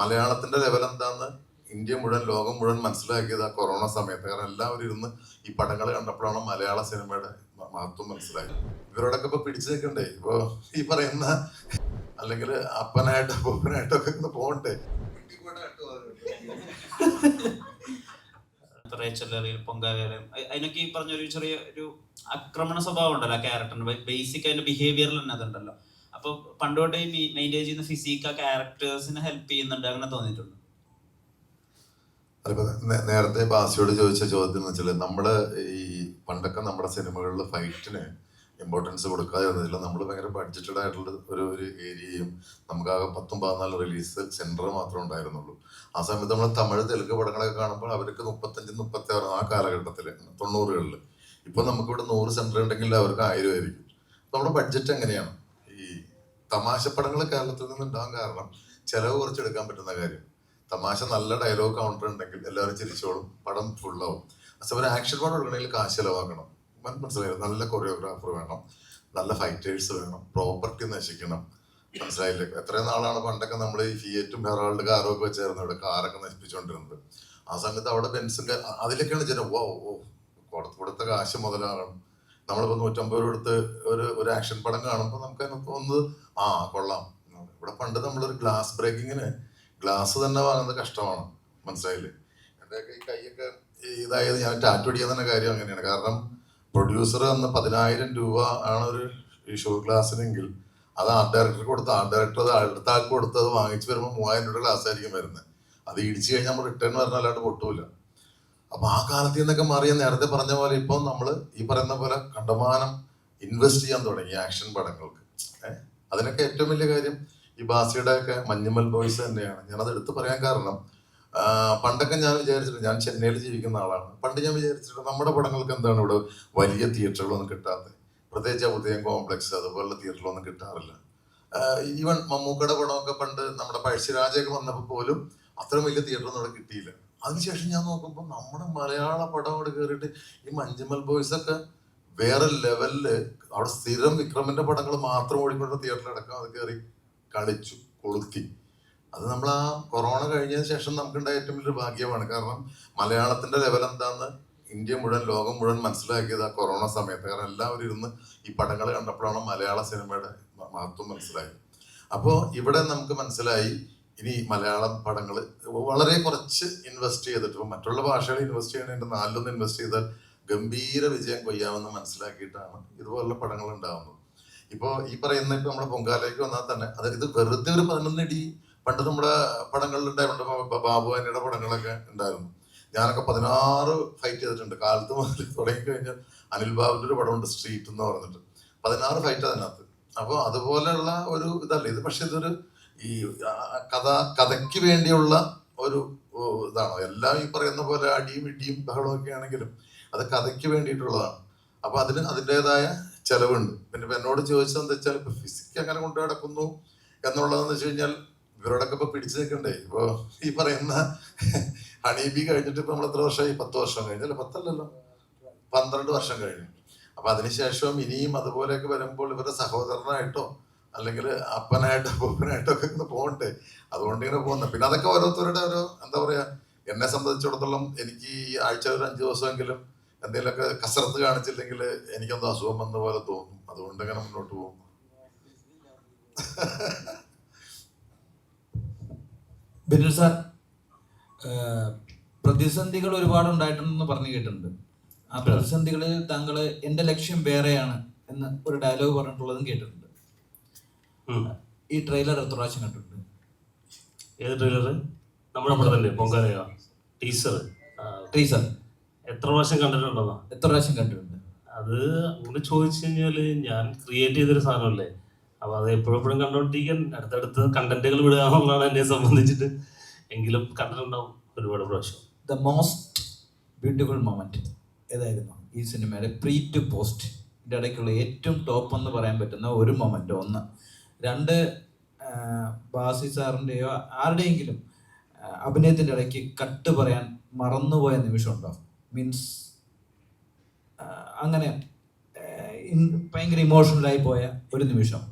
മലയാളത്തിന്റെ ലെവൽ എന്താന്ന് ഇന്ത്യ മുഴുവൻ ലോകം മുഴുവൻ മനസ്സിലാക്കിയത് ആ കൊറോണ സമയത്ത്. കാരണം എല്ലാവരും ഇരുന്ന് ഈ പടങ്ങൾ കണ്ടപ്പോഴാണ് മലയാള സിനിമയുടെ മഹത്വം മനസ്സിലായത്. ഇവരോടൊക്കെ ഇപ്പൊ പിടിച്ചു നിൽക്കണ്ടേ? ഇപ്പൊ ഈ പറയുന്ന അല്ലെങ്കിൽ അപ്പനായിട്ട് അപ്പനായിട്ടൊക്കെ ഇന്ന് പോകണ്ടേ? പൊങ്കാലയും അതിനൊക്കെ ഈ പറഞ്ഞൊരു ചെറിയ ഒരു ആക്രമണ സ്വഭാവം ഉണ്ടല്ലോ ആ ക്യാരക്ടറിന്. ബേസിക് അതിന്റെ ബിഹേവിയറിൽ തന്നെ അതുണ്ടല്ലോ. അപ്പൊ പണ്ടോട്ട് ഈ മെയിൻറ്റെയിൻ ചെയ്യുന്ന ഫിസിക് ആ ക്യാരക്ടേഴ്സിനെ ഹെൽപ്പ് ചെയ്യുന്നുണ്ട്, അങ്ങനെ തോന്നിയിട്ടുണ്ട്? അതിപ്പോ നേരത്തെ ബാസിയോട് ചോദിച്ച ചോദ്യം എന്ന് വെച്ചാൽ നമ്മള് ഈ പണ്ടൊക്കെ നമ്മുടെ സിനിമകളിൽ ഫൈറ്റിന് ഇമ്പോർട്ടൻസ് കൊടുക്കാതിരുന്നില്ല. നമ്മൾ ഭയങ്കര ബഡ്ജറ്റഡ് ആയിട്ടുള്ള ഒരു ഏരിയയും നമുക്കാകെ 10-14 റിലീസ് സെന്റർ മാത്രമേ ഉണ്ടായിരുന്നുള്ളൂ. ആ സമയത്ത് നമ്മൾ തമിഴ് തെലുങ്ക് പടങ്ങളൊക്കെ കാണുമ്പോൾ അവർക്ക് 35-36 ആ കാലഘട്ടത്തിൽ 90-കളിൽ. ഇപ്പൊ നമുക്കിവിടെ 100 സെന്റർ ഉണ്ടെങ്കിൽ അവർക്ക് 1000 ആയിരിക്കും. നമ്മുടെ ബഡ്ജറ്റ് എങ്ങനെയാണ്? ഈ തമാശ പടങ്ങൾ കേരളത്തിൽ നിന്ന് ഉണ്ടാകാൻ കാരണം ചെലവ് കുറച്ചെടുക്കാൻ പറ്റുന്ന കാര്യം. തമാശ നല്ല ഡയലോഗ് കൗണ്ടർ ഉണ്ടെങ്കിൽ എല്ലാവരും ചിരിച്ചോളും, പടം ഫുള്ളാവും. പക്ഷെ ഒരു ആക്ഷൻ പടം എടുക്കണമെങ്കിൽ കാശ് ചെലവാക്കണം. മനസ്സിലായില്ല? നല്ല കൊറിയോഗ്രാഫർ വേണം, നല്ല ഫൈറ്റേഴ്സ് വേണം, പ്രോപ്പർട്ടി നശിക്കണം. മനസ്സിലായില്ലേ? എത്രയും നാളാണ് പണ്ടൊക്കെ നമ്മൾ ഈ ഫിയറ്റും ഹെറാൾഡ് കാറൊക്കെ വെച്ചായിരുന്നു ഇവിടെ കാറൊക്കെ നശിപ്പിച്ചുകൊണ്ടിരുന്നത്. ആ സമയത്ത് അവിടെ ബെൻസിന്റെ അതിലൊക്കെയാണ് ജനം കൊടുത്ത കാശ് മുതലാകണം. നമ്മളിപ്പോ 150 രൂപ എടുത്ത് ഒരു ആക്ഷൻ പടം കാണുമ്പോൾ നമുക്ക് അതിന് തോന്നുന്നത് കൊള്ളാം. ഇവിടെ പണ്ട് നമ്മളൊരു ഗ്ലാസ് ബ്രേക്കിങ്ങിന് ഗ്ലാസ് തന്നെ വാങ്ങുന്നത് കഷ്ടമാണ്. മനസ്സിലായില്ലേ? എന്റെയൊക്കെ ഈ കൈയൊക്കെ ഇതായത് ഞാൻ ടാറ്റു അടിക്കാൻ തന്നെ കാര്യം അങ്ങനെയാണ്. കാരണം പ്രൊഡ്യൂസർ അന്ന് 10,000 രൂപ ആണ് ഒരു ഷോ ഗ്ലാസ്സിനെങ്കിൽ അത് ആർട്ട് ഡയറക്ടർക്ക് കൊടുത്ത് ആർട്ട് ഡയറക്ടർ അത് അടുത്ത ആൾക്ക് കൊടുത്തത് വാങ്ങിച്ചു വരുമ്പോൾ 3,000 രൂപ ഗ്ലാസ് ആയിരിക്കും വരുന്നത്. അത് ഇടിച്ചു കഴിഞ്ഞാൽ നമ്മൾ റിട്ടേൺ പറഞ്ഞാൽ അല്ലാണ്ട് പൊട്ടൂല. അപ്പൊ ആ കാലത്തിൽ നിന്നൊക്കെ മാറിയ നേരത്തെ പറഞ്ഞ പോലെ ഇപ്പൊ നമ്മള് ഈ പറയുന്ന പോലെ കണ്ടമാനം ഇൻവെസ്റ്റ് ചെയ്യാൻ തുടങ്ങി ആക്ഷൻ പടങ്ങൾക്ക്. അതിനൊക്കെ ഏറ്റവും വലിയ കാര്യം ഈ ബാസിയുടെ ഒക്കെ മഞ്ഞുമൽ ബോയ്സ് തന്നെയാണ്. ഞാനത് എടുത്തു പറയാൻ കാരണം പണ്ടൊക്കെ ഞാൻ വിചാരിച്ചിട്ട്, ഞാൻ ചെന്നൈയിൽ ജീവിക്കുന്ന ആളാണ്, പണ്ട് ഞാൻ വിചാരിച്ചിട്ട് നമ്മുടെ പടങ്ങൾക്ക് എന്താണ് ഇവിടെ വലിയ തിയേറ്ററുകളൊന്നും കിട്ടാത്തത്, പ്രത്യേകിച്ച് ഉദയം കോംപ്ലക്സ് അതുപോലുള്ള തിയേറ്ററുകളൊന്നും കിട്ടാറില്ല. ഈവൻ മമ്മൂക്കയുടെ പടമൊക്കെ പണ്ട് നമ്മുടെ പഴശ്ശിരാജയൊക്കെ വന്നപ്പോൾ പോലും അത്രയും വലിയ തിയേറ്ററൊന്നും അവിടെ കിട്ടിയില്ല. അതിനുശേഷം ഞാൻ നോക്കുമ്പോൾ നമ്മുടെ മലയാള പടം അവിടെ കയറിയിട്ട് ഈ മഞ്ജുമൽ ബോയ്സ് ഒക്കെ വേറെ ലെവലില് അവിടെ സ്ഥിരം വിക്രമിന്റെ പടങ്ങൾ മാത്രം ഓടിക്കൊണ്ട തിയേറ്ററിലടക്കം അത് കയറി കളിച്ചു കൊളുത്തി. അത് നമ്മൾ ആ കൊറോണ കഴിഞ്ഞതിന് ശേഷം നമുക്കുണ്ടായ ഏറ്റവും വലിയൊരു ഭാഗ്യമാണ്. കാരണം മലയാളത്തിന്റെ ലെവൽ എന്താന്ന് ഇന്ത്യ മുഴുവൻ ലോകം മുഴുവൻ മനസ്സിലാക്കിയത് ആ കൊറോണ സമയത്ത്. കാരണം എല്ലാവരും ഇരുന്ന് ഈ പടങ്ങൾ കണ്ടപ്പോഴാണ് മലയാള സിനിമയുടെ മഹത്വം മനസ്സിലായത്. അപ്പോൾ ഇവിടെ നമുക്ക് മനസ്സിലായി ഇനി മലയാളം പടങ്ങൾ വളരെ കുറച്ച് ഇൻവെസ്റ്റ് ചെയ്തിട്ട് മറ്റുള്ള ഭാഷകൾ ഇൻവെസ്റ്റ് ചെയ്യണതിന്റെ 4 ഇൻവെസ്റ്റ് ചെയ്താൽ ഗംഭീര വിജയം കൊയ്യാമെന്ന് മനസ്സിലാക്കിയിട്ടാണ് ഇതുപോലുള്ള പടങ്ങൾ ഉണ്ടാകുന്നത്. ഇപ്പൊ ഈ പറയുന്ന ഇപ്പൊ നമ്മുടെ പൊങ്കാലയ്ക്ക് വന്നാൽ തന്നെ ഇത് വെറുതെ ഒരു 11 അടി പണ്ട് നമ്മുടെ പടങ്ങളിലുണ്ടായിരുന്നു. ബാബുവാനിയുടെ പടങ്ങളൊക്കെ ഉണ്ടായിരുന്നു. ഞാനൊക്കെ 16 ഫൈറ്റ് ചെയ്തിട്ടുണ്ട്. കാലത്ത് മുതൽ തുടങ്ങിക്കഴിഞ്ഞാൽ അനിൽ ബാബുവിന്റെ ഒരു പടമുണ്ട് സ്ട്രീറ്റ് എന്ന് പറഞ്ഞിട്ട്, 16 ഫൈറ്റ് അതിനകത്ത്. അപ്പോൾ അതുപോലെയുള്ള ഒരു ഇതല്ല ഇത്. പക്ഷെ ഇതൊരു ഈ കഥയ്ക്ക് വേണ്ടിയുള്ള ഒരു ഇതാണോ? എല്ലാം ഈ പറയുന്ന പോലെ അടിയും ഇടിയും ബഹളവും ഒക്കെ ആണെങ്കിലും അത് കഥയ്ക്ക് വേണ്ടിയിട്ടുള്ളതാണ്. അപ്പൊ അതിൻ്റെതായ ചെലവുണ്ട്. പിന്നെ എന്നോട് ചോദിച്ചത് എന്താ വെച്ചാൽ ഇപ്പൊ ഫിസിക് അങ്ങനെ കൊണ്ടു നടക്കുന്നു എന്നുള്ളതെന്ന് വെച്ച് കഴിഞ്ഞാൽ ഇവരോടൊക്കെ ഇപ്പൊ പിടിച്ചു നിൽക്കണ്ടേ? ഇപ്പൊ ഈ പറയുന്ന ഹണീബി കഴിഞ്ഞിട്ട് ഇപ്പൊ നമ്മൾ എത്ര വർഷമായി? 10 വർഷം കഴിഞ്ഞു അല്ലെ? 10 അല്ലല്ലോ, 12 വർഷം കഴിഞ്ഞു. അപ്പൊ അതിനുശേഷം ഇനിയും അതുപോലെയൊക്കെ വരുമ്പോൾ ഇവരുടെ സഹോദരനായിട്ടോ അല്ലെങ്കിൽ അപ്പനായിട്ടോ അപ്പനായിട്ടോ ഒക്കെ ഇങ്ങനെ പോകണ്ടേ? അതുകൊണ്ട് ഇങ്ങനെ പോകുന്നത്. പിന്നെ അതൊക്കെ ഓരോരുത്തരുടെ ഒരു എന്താ പറയാ, എന്നെ സംബന്ധിച്ചിടത്തോളം എനിക്ക് ഈ ആഴ്ച ഒരു 5 ദിവസമെങ്കിലും എന്തെങ്കിലുമൊക്കെ കസരത്ത് കാണിച്ചില്ലെങ്കിൽ എനിക്കെന്തോ അസുഖം വന്ന പോലെ തോന്നും. അതുകൊണ്ട് ഇങ്ങനെ മുന്നോട്ട് പോകും. ബിനിൽ സാർ, പ്രതിസന്ധികൾ ഒരുപാട് ഉണ്ടായിട്ടുണ്ടെന്ന് പറഞ്ഞു കേട്ടിട്ടുണ്ട്. ആ പ്രതിസന്ധികളിൽ താങ്കൾ എന്റെ ലക്ഷ്യം വേറെയാണ് എന്ന് ഒരു ഡയലോഗ് പറഞ്ഞിട്ടുള്ളതും കേട്ടിട്ടുണ്ട്. ഈ ട്രെയിലർ എത്ര പ്രാവശ്യം കണ്ടിട്ടുണ്ട്? ഏത് ട്രെയിലർ? നമ്മുടെ പടം തന്നെ, പൊങ്കാലയോ? ടീസർ എത്ര പ്രാവശ്യം കണ്ടിട്ടുണ്ട്? അത് അങ്ങനെ ചോദിച്ചു കഴിഞ്ഞാല് ഞാൻ ക്രിയേറ്റ് ചെയ്തൊരു സാധനമല്ലേ. അപ്പൊ അത് എപ്പോഴും കണ്ടോണ്ടിരിക്കാൻ അടുത്തടുത്ത് കണ്ടന്റുകൾ വിടുക എന്നുള്ളതാണ് എന്നെ സംബന്ധിച്ചിട്ട്. എങ്കിലും കണ്ടിട്ടുണ്ടാവും ഒരുപാട് പ്രാവശ്യം. ദ മോസ്റ്റ് ബ്യൂട്ടിഫുൾ മൊമെന്റ് ഏതായിരുന്നു ഈ സിനിമയുടെ പ്രീ ടു പോസ്റ്റ് ഇടയ്ക്കുള്ള ഏറ്റവും ടോപ്പ് എന്ന് പറയാൻ പറ്റുന്ന ഒരു മൊമെന്റ്? 1. 2, ബാസി സാറിൻ്റെയോ ആരുടെയെങ്കിലും അഭിനയത്തിൻ്റെ ഇടയ്ക്ക് കട്ട് പറയാൻ മറന്നുപോയ നിമിഷമുണ്ടോ? മീൻസ് അങ്ങനെ ഭയങ്കര ഇമോഷണലായി പോയ ഒരു നിമിഷം?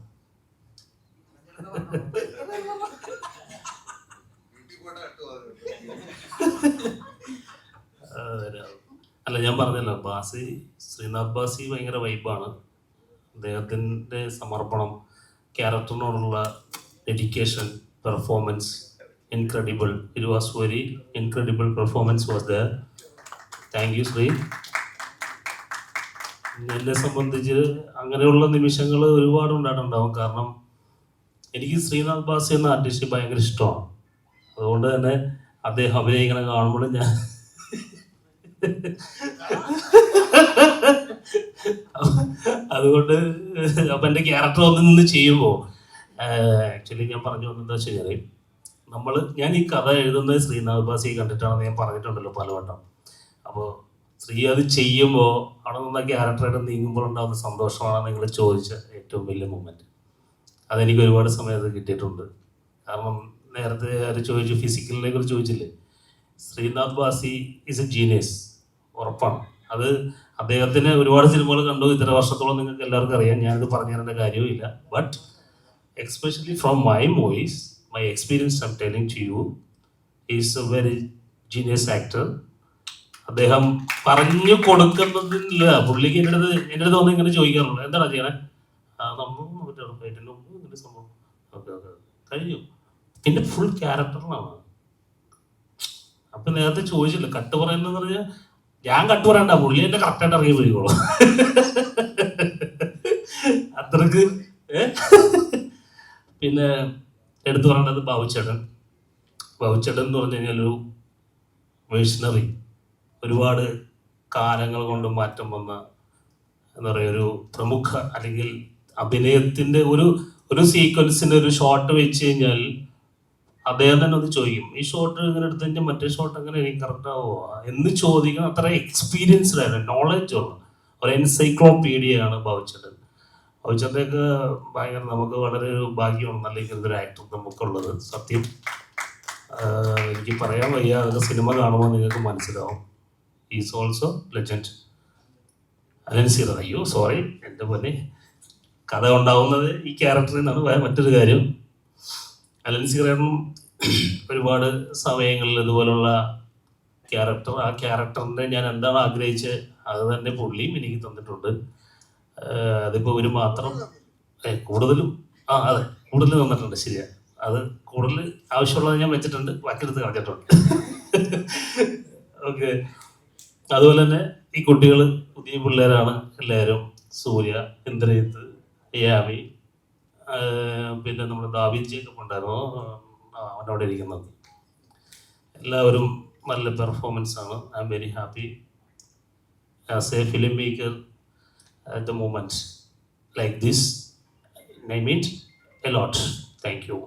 അല്ല, ഞാൻ പറഞ്ഞല്ലോ, ശ്രീനാഥ് ബാസി ഭയങ്കര വൈബാണ്. അദ്ദേഹത്തിൻ്റെ സമർപ്പണം, ക്യാരക്ടറിനോടുള്ള dedication, performance incredible. It was very incredible performance was there. Thank you Sree. എന്നെ സംബന്ധിച്ച് അങ്ങനെയുള്ള നിമിഷങ്ങൾ ഒരുപാട് ഉണ്ടായിട്ടുണ്ടാവും. കാരണം എനിക്ക് ശ്രീനാഥ് ബാസി എന്ന ആർട്ടിസ്റ്റ് ഭയങ്കര ഇഷ്ടമാണ്. അതുകൊണ്ട് തന്നെ അദ്ദേഹം അഭിനയിക്കണ കാണുമ്പോൾ ഞാൻ അതുകൊണ്ട് അപ്പം എൻ്റെ ക്യാരക്ടർ ഒന്ന് നിന്ന് ചെയ്യുമ്പോൾ ആക്ച്വലി ഞാൻ പറഞ്ഞു വന്നെന്താ വെച്ച് കഴിഞ്ഞാൽ ഞാൻ ഈ കഥ എഴുതുന്നത് ശ്രീനാഥ് ബാസി കണ്ടിട്ടാണെന്ന് ഞാൻ പറഞ്ഞിട്ടുണ്ടല്ലോ പലവട്ടം. അപ്പോൾ ശ്രീ അത് ചെയ്യുമ്പോൾ അവിടെ നിന്ന് ക്യാരക്ടറായിട്ട് നീങ്ങുമ്പോൾ ഉണ്ടാകുന്ന സന്തോഷമാണ് നിങ്ങൾ ചോദിച്ച ഏറ്റവും വലിയ മൊമെൻറ്റ്. അതെനിക്ക് ഒരുപാട് സമയത്ത് കിട്ടിയിട്ടുണ്ട്. കാരണം നേരത്തെ ആര് ചോദിച്ചു, ഫിസിക്കലിനെ കുറിച്ച് ചോദിച്ചില്ലേ, ശ്രീനാഥ് ബാസി ഈസ് എ ജീനിയസ്, ഉറപ്പാണ്. അത് അദ്ദേഹത്തിന് ഒരുപാട് സിനിമകൾ കണ്ടു, ഇത്ര വർഷത്തോളം നിങ്ങൾക്ക് എല്ലാവർക്കും അറിയാം, ഞാനിത് പറഞ്ഞു തരേണ്ട കാര്യവുമില്ല. But especially from my movies, my experience I am telling to you, is a very genius actor. അദ്ദേഹം പറഞ്ഞു കൊടുക്കുന്നതില്ല, പുള്ളിക്ക് എൻ്റെ അടുത്ത് വന്ന് ഇങ്ങനെ ചോദിക്കാറുള്ളൂ, എന്താണ് ചെയ്യണേ, ഇങ്ങനെ സംഭവം, ഓക്കെ ഓക്കെ കഴിഞ്ഞു. പിന്നെ ഫുൾ ക്യാരക്ടറിനാണ്. അപ്പം നേരത്തെ ചോദിച്ചില്ല കട്ട് പറയുന്നതെന്ന് പറഞ്ഞാൽ ഞാൻ കട്ട് പറയണ്ട, പുള്ളി എന്നെ കറക്റ്റായിട്ട് ഇറങ്ങി പോയിക്കോളൂ. അത്രക്ക്. പിന്നെ എടുത്തു പറയേണ്ടത് ബാബുച്ചേട്ടൻ എന്ന് പറഞ്ഞു കഴിഞ്ഞാൽ ഒരു വേഷണറി, ഒരുപാട് കാലങ്ങൾ കൊണ്ട് മാറ്റം വന്ന എന്താ പറയുക, ഒരു പ്രമുഖ, അല്ലെങ്കിൽ അഭിനയത്തിൻ്റെ ഒരു സീക്വൻസിന് ഒരു ഷോട്ട് വെച്ച് കഴിഞ്ഞാൽ അദ്ദേഹം തന്നെ ഒന്ന് ചോദിക്കും, ഈ ഷോട്ട് ഇങ്ങനെ എടുത്തു കഴിഞ്ഞാൽ മറ്റേ ഷോട്ട് അങ്ങനെ എനിക്ക് കറക്റ്റ് ആവുമോ എന്ന് ചോദിക്കണം. അത്ര എക്സ്പീരിയൻസ്ഡ് ആയിരുന്നു, നോളജ് ഉള്ള ഒരു എൻസൈക്ലോപീഡിയയാണ് ബാബുച്ചേട്ടൻ. ബാബുച്ചേട്ടൻ്റെയൊക്കെ ഭയങ്കര, നമുക്ക് വളരെ ഒരു ഭാഗ്യമാണ് നല്ല ഇങ്ങനത്തെ ഒരു ആക്ടർ നമുക്കുള്ളത്. സത്യം എനിക്ക് പറയാൻ വയ്യ, അതൊക്കെ സിനിമ കാണുമ്പോൾ നിങ്ങൾക്ക് മനസ്സിലാവും. Is also legend. അലൻസിറ, അയ്യോ സോറി എൻ്റെ പോലെ, കഥ ഉണ്ടാവുന്നത് ഈ ക്യാരക്ടറിൽ നിന്നാണ്. മറ്റൊരു കാര്യം, അലൻസിറയും ഒരുപാട് സമയങ്ങളിൽ ഇതുപോലുള്ള ക്യാരക്ടർ, ആ ക്യാരക്ടറിൻ്റെ ഞാൻ എന്താണ് ആഗ്രഹിച്ചത് അത് തന്നെ പുള്ളിയും എനിക്ക് തന്നിട്ടുണ്ട്. അതിപ്പോൾ ഒരു മാത്രം കൂടുതലും അതെ കൂടുതൽ തന്നിട്ടുണ്ട്, ശരിയാ. അത് കൂടുതൽ ആവശ്യമുള്ളത് ഞാൻ വെച്ചിട്ടുണ്ട്, ബാക്കിയെടുത്ത് കളഞ്ഞിട്ടുണ്ട്. ഓക്കെ. അതുപോലെ തന്നെ ഈ കുട്ടികൾ പുതിയ പിള്ളേരാണ് എല്ലാവരും. സൂര്യ, ഇന്ദ്രജിത്ത്, യാമി, പിന്നെ നമ്മുടെ ദാവിൻ ജേക്കബ് ഉണ്ടായിരുന്നു, അവനോടെ ഇരിക്കുന്നത്. എല്ലാവരും നല്ല പെർഫോമൻസ് ആണ്. I am very happy as A film maker at the moment like this. I mean a lot. Thank you.